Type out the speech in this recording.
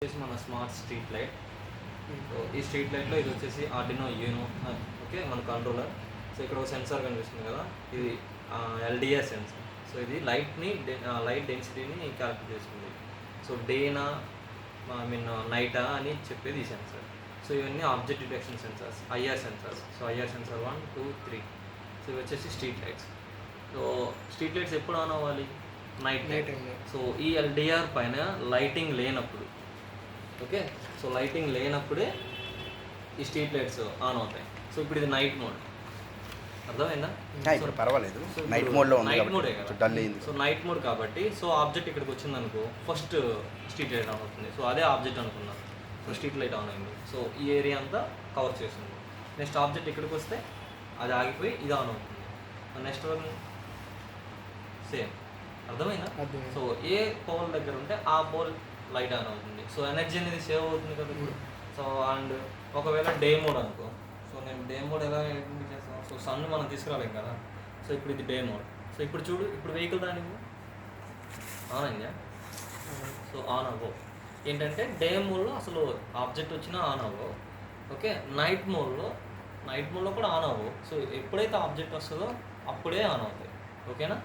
వచ్చేసి మన smart street light. So ఈ స్ట్రీట్ లైట్లో ఇది వచ్చేసి ఆర్డినో యూనో, ఓకే, మన కంట్రోలర్. సో ఇక్కడ ఒక సెన్సార్ కనిపిస్తుంది కదా, ఇది ఎల్డిఆర్ సెన్సార్. సో ఇది లైట్ డెన్సిటీని క్యాలిక్యులేట్ చేస్తుంది. సో డేనా నైటా అని చెప్పేది ఈ సెన్సార్. సో ఇవన్నీ object detection sensors, IR sensors. So IR censor 1, 2, 3. So ఇవి వచ్చేసి street lights. So street lights ఎప్పుడు ఆన్ అవ్వాలి? Night time. సో ఈ ఎల్డిఆర్ పైన లైటింగ్ లేనప్పుడు, ఓకే, సో లైటింగ్ లేనప్పుడే ఈ స్ట్రీట్ లైట్స్ ఆన్ అవుతాయి. సో ఇప్పుడు ఇది నైట్ మోడ్, అర్థమైందా? ఇప్పుడు పర్వాలేదు, నైట్ మోడ్లో ఉంది, నైట్ మోడే కదా. డల్ అయింది. సో నైట్ మోడ్ కాబట్టి, సో ఆబ్జెక్ట్ ఇక్కడికి వచ్చింది అనుకో, ఫస్ట్ స్ట్రీట్ లైట్ ఆన్ అవుతుంది. సో అదే ఆబ్జెక్ట్ అనుకున్నాం. సో స్ట్రీట్ లైట్ ఆన్ అయింది. సో ఈ ఏరియా అంతా కవర్ చేస్తుంది. నెక్స్ట్ ఆబ్జెక్ట్ ఇక్కడికి వస్తే అది ఆగిపోయి ఇది ఆన్ అవుతుంది. నెక్స్ట్ వన్ సేమ్, అర్థమైనా? సో ఏ పోల్ దగ్గర ఉంటే ఆ పోల్ లైట్ ఆన్ అవుతుంది. సో ఎనర్జీ అనేది సేవ్ అవుతుంది కదా ఇప్పుడు. సో అండ్ ఒకవేళ డే మోడ్ అనుకో, సో నేను డే మోడ్ ఎలా ఐడెంటిఫై చేస్తాను? సో సన్ మనం తీసుకురాలేం కదా. సో ఇప్పుడు ఇది డే మోడ్. సో ఇప్పుడు చూడు, ఇప్పుడు వెహికల్ దానికి ఆన్ అయిందా? సో ఆన్ అవ్వవు. ఏంటంటే డే మోడ్లో అసలు ఆబ్జెక్ట్ వచ్చినా ఆన్ అవ్వవు, ఓకే. నైట్ మోడ్లో కూడా ఆన్ అవ్వవు. సో ఎప్పుడైతే ఆబ్జెక్ట్ వస్తుందో అప్పుడే ఆన్ అవుతాయి, ఓకేనా?